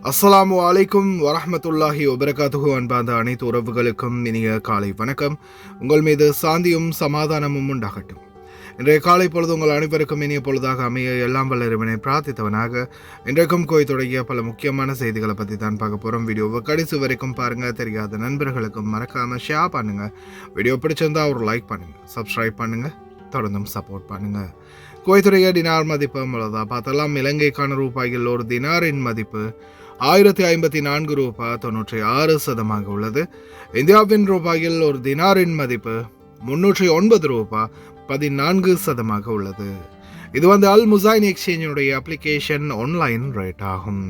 அஸ்ஸலாமு அலைக்கும் வரஹ்மத்துல்லாஹி வபரகாத்துஹு. அன்பார்ந்த அனைத்து உறவுகளுக்கும் இனிய காலை வணக்கம். உங்கள் மீது சாந்தியும் சமாதானமும் உண்டாகட்டும். இன்றைய காலை பொழுது உங்கள் அனைவருக்கும் இனிய பொழுதாக அமைய எல்லாம் வல்ல இறைவனை பிரார்த்தித்தவனாக இன்றைக்கும் தொடங்கிய பல முக்கியமான செய்திகளை பற்றி தான் பார்க்க போகிறோம். வீடியோவை கடைசி வரைக்கும் பாருங்கள். தெரியாத நண்பர்களுக்கும் மறக்காமல் ஷேர் பண்ணுங்கள். வீடியோ பிடிச்சிருந்தா ஒரு லைக் பண்ணுங்கள், சப்ஸ்கிரைப் பண்ணுங்கள், தொடர்ந்தும் சப்போர்ட் பண்ணுங்கள். குவைத்துடைய டினார் மதிப்பு உள்ளதா பார்த்தலாம். இலங்கைக்கான ரூபாயில் ஒரு தினாரின் மதிப்பு 1054 ரூபாய் 96 உள்ளது. இந்தியாவின் ரூபாயில் ஒரு தினாரின் மதிப்பு 309 ரூபாய் 14 உள்ளது. இது அல் முசைன் எக்ஸ்சேஞ்சினுடைய அப்ளிகேஷன் ஆன்லைன் ரேட் ஆகும்.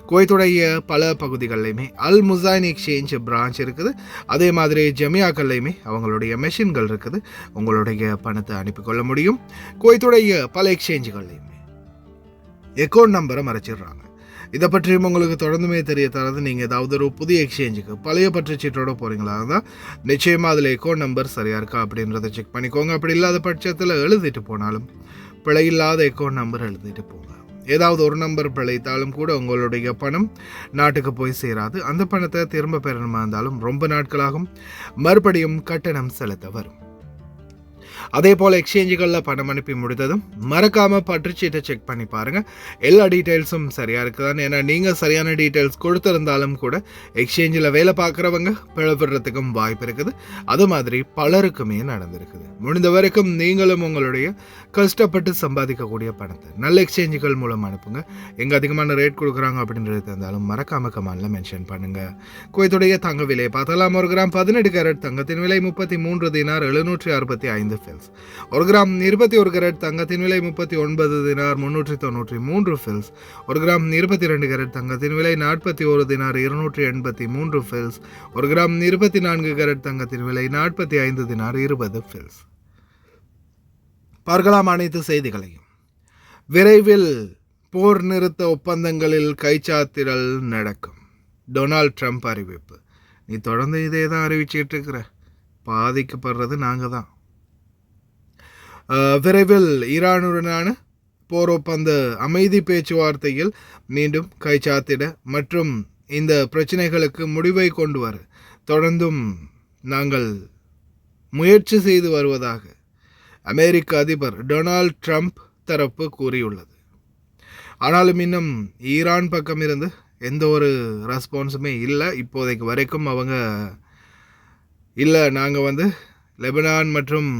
குவைத்துடைய பல பகுதிகளிலுமே அல் முசைன் எக்ஸ்சேஞ்ச் பிரான்ச் இருக்குது. அதே மாதிரி ஜமியாக்கள்லையுமே அவங்களுடைய மெஷின்கள் இருக்குது. உங்களுடைய பணத்தை அனுப்பிக்கொள்ள முடியும். குவைத்துடைய பல எக்ஸ்சேஞ்சுகள்லையுமே அக்கௌண்ட் நம்பரை மறைச்சிடுறாங்க. இதை பற்றியும் உங்களுக்கு தொடர்ந்துமே தெரிய தரது. நீங்கள் ஏதாவது ஒரு புதிய எக்ஸ்சேஞ்சுக்கு பழைய பற்றுச்சீட்டோட போகிறீங்களா இருந்தால் நிச்சயமாக அதில் அக்கௌண்ட் நம்பர் சரியாக இருக்கா அப்படின்றத செக் பண்ணிக்கோங்க. அப்படி இல்லாத பட்சத்தில் எழுதிட்டு போனாலும் பிழை இல்லாத அக்கௌண்ட் நம்பர் எழுதிட்டு போங்க. ஏதாவது ஒரு நம்பர் பிழைத்தாலும் கூட உங்களுடைய பணம் நாட்டுக்கு போய் சேராது. அந்த பணத்தை திரும்ப பெறணுமா இருந்தாலும் ரொம்ப நாட்களாகும். மறுபடியும் கட்டணம் செலுத்த வரும். அதே போல் எக்ஸ்சேஞ்சுகளில் பணம் அனுப்பி முடித்ததும் மறக்காமல் பற்றுச்சீட்டை செக் பண்ணி பாருங்கள். எல்லா டீட்டெயில்ஸும் சரியாக இருக்குதான்னு. ஏன்னா நீங்கள் சரியான டீட்டெயில்ஸ் கொடுத்துருந்தாலும் கூட எக்ஸ்சேஞ்சில் வேலை பார்க்குறவங்க பிழப்படுறதுக்கும் வாய்ப்பு இருக்குது. அது மாதிரி பலருக்குமே நடந்திருக்குது. முடிந்த வரைக்கும் நீங்களும் உங்களுடைய கஷ்டப்பட்டு சம்பாதிக்கக்கூடிய பணத்தை நல்ல எக்ஸ்சேஞ்சுகள் மூலம் அனுப்புங்க. எங்கே அதிகமான ரேட் கொடுக்குறாங்க அப்படின்றது இருந்தாலும் மறக்காம கமாண்டில் மென்ஷன் பண்ணுங்கள். குவைத்துடைய தங்க விலையை பார்த்தலாம். 1 கிராம் 18 கேரட் தங்கத்தின் விலை 33 தினார் 765 ஃபில்ஸ். 1 கிராம் 21 கேரட் தங்கத்தின் விலை 39 தினார் 393 ஃபில்ஸ். 1 கிராம் 22 கேரட் தங்கத்தின் விலை 41 தினார் 283 ஃபில்ஸ். 1 கிராம் 24 கேரட் தங்கத்தின் விலை 45 தினார் 20 ஃபில்ஸ். பார்க்கலாம் அனைத்து செய்திகளையும். விரைவில் போர் நிறுத்த ஒப்பந்தங்களில் கைச்சாத்திடல் நடக்கும். டொனால்ட் ட்ரம்ப் அறிவிப்பு. நீ தொடர்ந்து இதே தான் அறிவிச்சிட்டு இருக்கிற. பாதிக்கப்படுறது நாங்கள் தான். விரைவில் ஈரானுடனான போர் ஒப்பந்த அமைதி பேச்சுவார்த்தையில் மீண்டும் கைச்சாத்திட மற்றும் இந்த பிரச்சனைகளுக்கு முடிவை கொண்டு வர தொடர்ந்தும் நாங்கள் முயற்சி செய்து வருவதாக அமெரிக்க அதிபர் டொனால்ட் ட்ரம்ப் தரப்பு கூறியுள்ளது. ஆனாலும் இன்னும் ஈரான் பக்கம் இருந்து எந்த ஒரு ரெஸ்பான்ஸுமே இல்லை. இப்போதைக்கு வரைக்கும் அவங்க இல்லை, நாங்கள் லெபனான் மற்றும்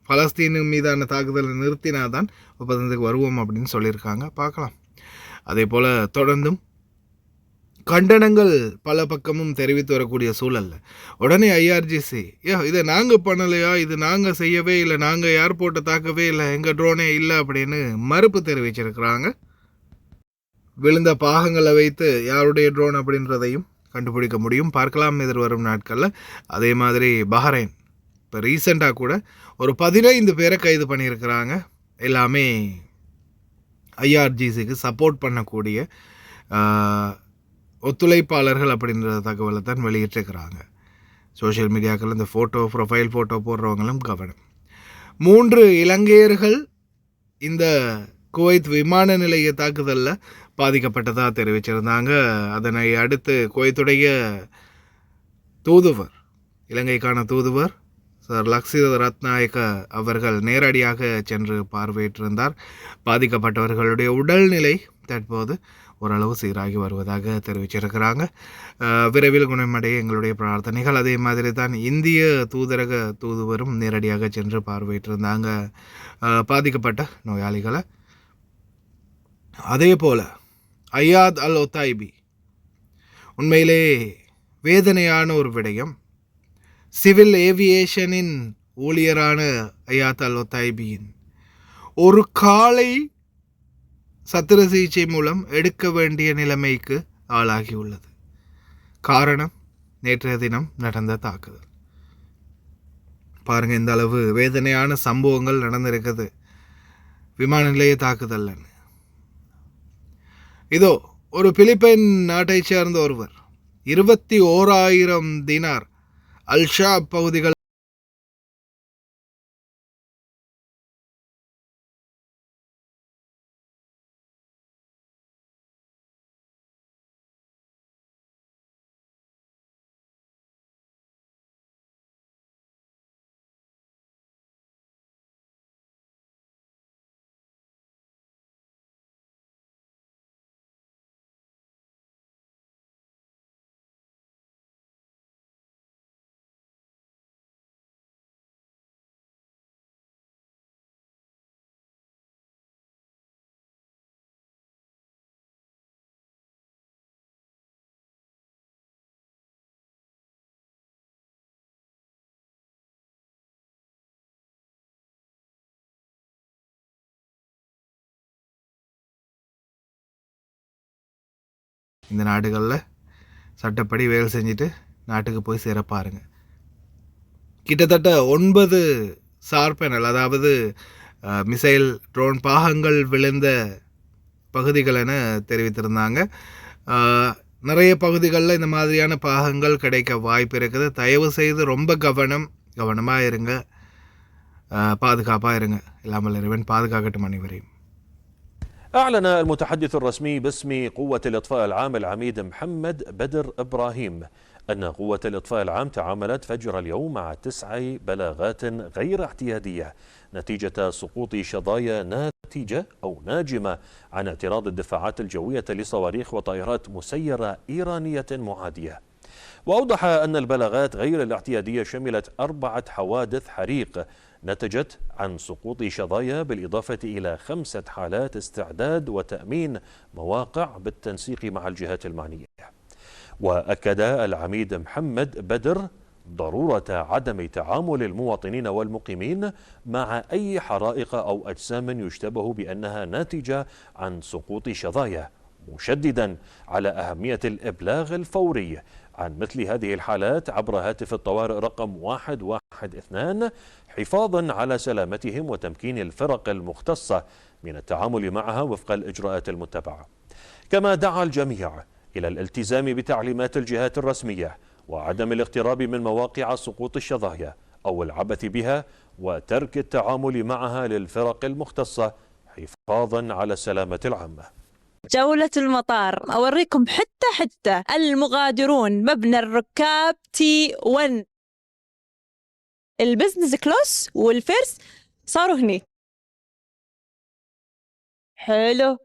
பலஸ்தீனு மீதான தாக்குதலை நிறுத்தினாதான் ஒப்பந்தத்துக்கு வருவோம் அப்படின்னு சொல்லியிருக்காங்க. பார்க்கலாம். அதே போல் தொடர்ந்தும் கண்டனங்கள் பல பக்கமும் தெரிவித்து வரக்கூடிய சூழல்ல உடனே ஐஆர்ஜிசி இதை நாங்கள் பண்ணலையா, இது நாங்கள் செய்யவே இல்லை, நாங்கள் ஏர்போர்ட்டை தாக்கவே இல்லை, எங்கள் ட்ரோனே இல்லை அப்படின்னு மறுப்பு தெரிவிச்சிருக்கிறாங்க. விழுந்த பாகங்களை வைத்து யாருடைய ட்ரோன் அப்படின்றதையும் கண்டுபிடிக்க முடியும். பார்க்கலாம் எதிர்வரும் நாட்களில். அதே மாதிரி பஹ்ரைன் இப்போ ரீசெண்டாக கூட ஒரு 15 பேரை கைது பண்ணியிருக்கிறாங்க. எல்லாமே ஐஆர்ஜிசிக்கு சப்போர்ட் பண்ணக்கூடிய ஒத்துழைப்பாளர்கள் அப்படின்ற தகவலை தான் வெளியிட்டிருக்கிறாங்க. சோஷியல் மீடியாக்கள் இந்த ப்ரொஃபைல் ஃபோட்டோ போடுறவங்களும் கவனம். 3 இலங்கையர்கள் இந்த குவைத் விமான நிலைய தாக்குதலில் பாதிக்கப்பட்டதாக தெரிவிச்சிருந்தாங்க. அதனை அடுத்து குவைத்துடைய தூதுவர், இலங்கைக்கான தூதுவர் சார் லக்ஷித ரத்நாயக்க அவர்கள் நேரடியாக சென்று பார்வையிட்டிருந்தார். பாதிக்கப்பட்டவர்களுடைய உடல்நிலை தற்போது ஓரளவு சீராகி வருவதாக தெரிவிச்சிருக்கிறாங்க. விரைவில் குணமடைய எங்களுடைய பிரார்த்தனைகள். அதே மாதிரி தான் இந்திய தூதரக தூதுவரும் நேரடியாக சென்று பார்வையிட்டிருந்தாங்க பாதிக்கப்பட்ட நோயாளிகளை. அதே போல் ஐயாத் அல் ஒத்தாய்பி, உண்மையிலே வேதனையான ஒரு விடயம். சிவில் ஏவியேஷனின் ஊழியரான ஐயாத் அல் ஒத்தாய்பியின் ஒரு காலை சத்திர சிகிச்சை மூலம் எடுக்க வேண்டிய நிலைமைக்கு ஆளாகியுள்ளது. காரணம் நேற்றைய தினம் நடந்த தாக்குதல். பாருங்கள், இந்த அளவு வேதனையான சம்பவங்கள் நடந்திருக்குது விமான நிலைய தாக்குதல். இதோ ஒரு பிலிப்பைன் நாட்டை சேர்ந்த ஒருவர் 21,000 தினார் அல்ஷாப் பகுதிகள் இந்த நாடுகளில் சட்டப்படி வேலை செஞ்சுட்டு நாட்டுக்கு போய் சேர பாருங்க. கிட்டத்தட்ட 9 சார்பேனல், அதாவது மிசைல் ட்ரோன் பாகங்கள் விழுந்த பகுதிகள் என தெரிவித்திருந்தாங்க. நிறைய பகுதிகளில் இந்த மாதிரியான பாகங்கள் கிடைக்க வாய்ப்பு இருக்குது. தயவு செய்து ரொம்ப கவனமாக இருங்க, பாதுகாப்பாக இருங்க. இல்லாமல் இறைவன் பாதுகாக்கட்டும் அனைவரையும். أعلن المتحدث الرسمي باسم قوة الإطفاء العام العميد محمد بدر إبراهيم أن قوة الإطفاء العام تعاملت فجر اليوم مع 9 بلاغات غير اعتيادية نتيجة سقوط شظايا ناجمة عن اعتراض الدفاعات الجوية لصواريخ وطائرات مسيرة إيرانية معادية. وأوضح أن البلاغات غير الاعتيادية شملت 4 حوادث حريق نتجت عن سقوط شظايا، بالإضافة إلى 5 حالات استعداد وتأمين مواقع بالتنسيق مع الجهات المعنية. وأكد العميد محمد بدر ضرورة عدم تعامل المواطنين والمقيمين مع أي حرائق أو أجسام يشتبه بأنها ناتجة عن سقوط شظايا، مشددا على أهمية الإبلاغ الفوري عن مثل هذه الحالات عبر هاتف الطوارئ رقم 112 حفاظا على سلامتهم وتمكين الفرق المختصة من التعامل معها وفق الإجراءات المتبعة. كما دعا الجميع إلى الالتزام بتعليمات الجهات الرسمية وعدم الاقتراب من مواقع سقوط الشظايا أو العبث بها، وترك التعامل معها للفرق المختصة حفاظا على السلامة العامة. جولة المطار أوريكم حتى المغادرون مبنى الركاب T1 البزنس كلوس والفيرس صاروا هني. حلو،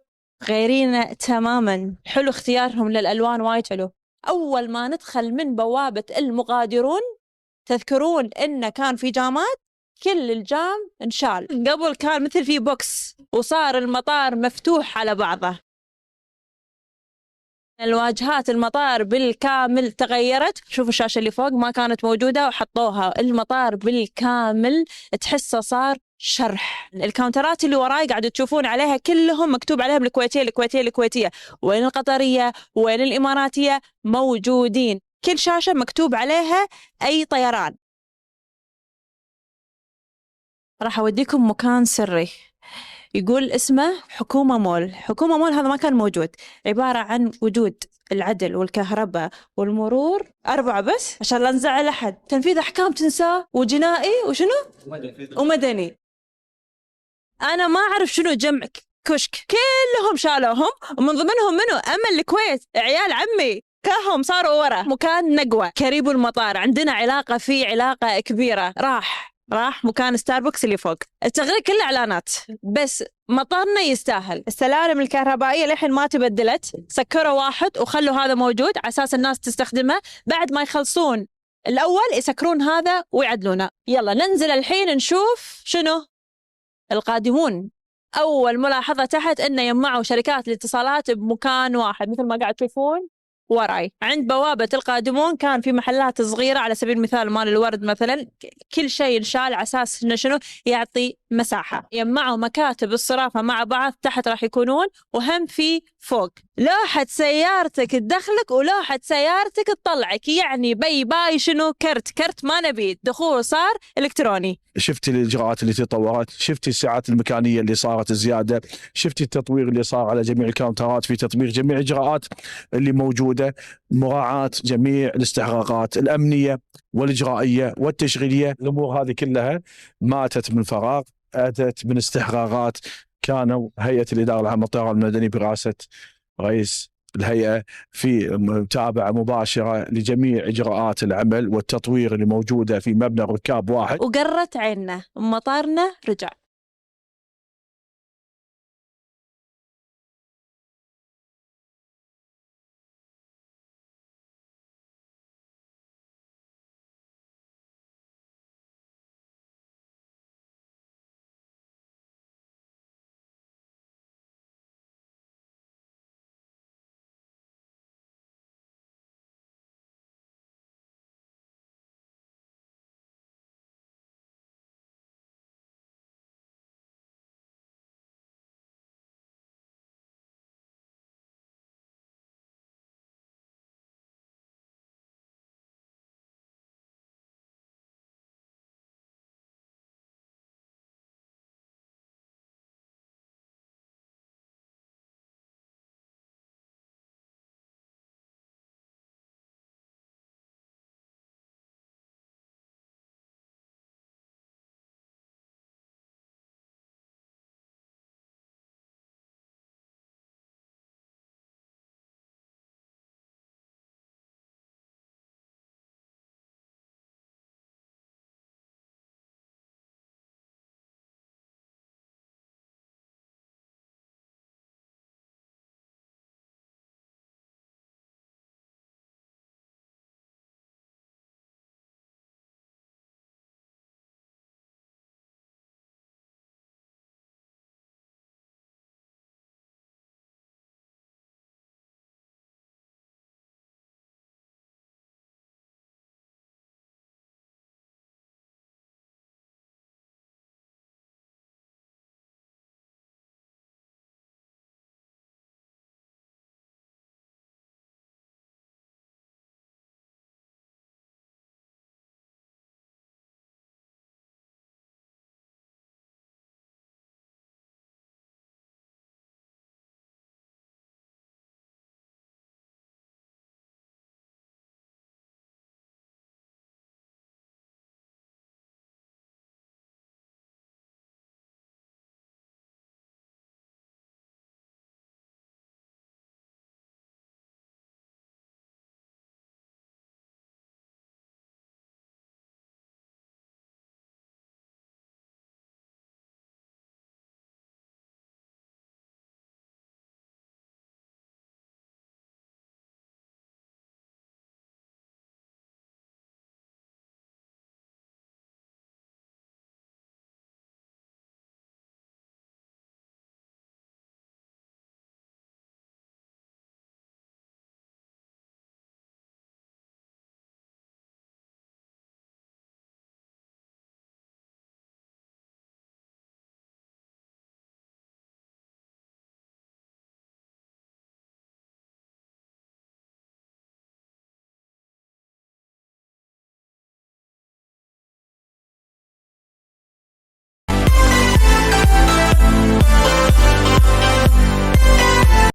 غيرين تماما. حلو اختيارهم للألوان، وايد حلو. أول ما ندخل من بوابة المغادرون تذكرون إن كان في جامات، كل الجام انشال. قبل كان مثل في بوكس وصار المطار مفتوح على بعضه. الواجهات المطار بالكامل تغيرت. شوفوا الشاشة اللي فوق ما كانت موجودة وحطوها. المطار بالكامل تحسه صار شرح. الكاونترات اللي وراي قاعدة تشوفون عليها كلهم مكتوب عليهم الكويتية، وين القطرية وين الإماراتية موجودين. كل شاشة مكتوب عليها أي طيران. راح أوديكم مكان سري يقول اسمه حكومة مول. حكومة مول هذا ما كان موجود، عبارة عن وجود العدل والكهرباء والمرور 4 بس عشان لا نزعل أحد. تنفيذ أحكام تنساه، وجنائي وشنو ومدني. أنا ما أعرف شنو جمع كشك، كلهم شالوهم، ومن ضمنهم منو أمل الكويت، عيال عمي كلهم صاروا ورا. مكان نقوة كريب المطار، عندنا علاقة كبيرة. راح مكان ستاربكس اللي فوق. التغريد كله إعلانات، بس مطارنا يستاهل. السلالم الكهربائية للحين ما تبدلت، سكروا واحد وخلوا هذا موجود على أساس الناس تستخدمه. بعد ما يخلصون الأول يسكرون هذا ويعدلونه. يلا ننزل الحين نشوف شنو القادمون. أول ملاحظة تحت إنه يجمعوا شركات الاتصالات بمكان واحد مثل ما قاعد تشوفون وراي. عند بوابة القادمون كان في محلات صغيرة، على سبيل المثال مال الورد مثلا، كل شيء انشال على أساس إنه شنو يعطي مساحة. يجمعوا مكاتب الصرافة مع بعض تحت راح يكونون، وهم في فوق لوحة سيارتك تدخلك ولوحة سيارتك تطلعك. يعني باي شنو كرت ما نبي. دخول صار إلكتروني. شفتي الإجراءات اللي تطورت، شفتي الساعات المكانية اللي صارت زيادة، شفتي التطوير اللي صار على جميع الكاونترات، في تطبيق جميع الإجراءات اللي موجودة، مراعاة جميع الاستحقاقات الأمنية والإجرائية والتشغيلية. الأمور هذه كلها ما أتت من فراغ، أتت من استحقاقات. كانوا هيئة الإدارة العامة للطيران المدني برئاسة رئيس الهيئة في متابعة مباشرة لجميع إجراءات العمل والتطوير اللي موجودة في مبنى ركاب واحد. وقرت عيننا، مطارنا رجع.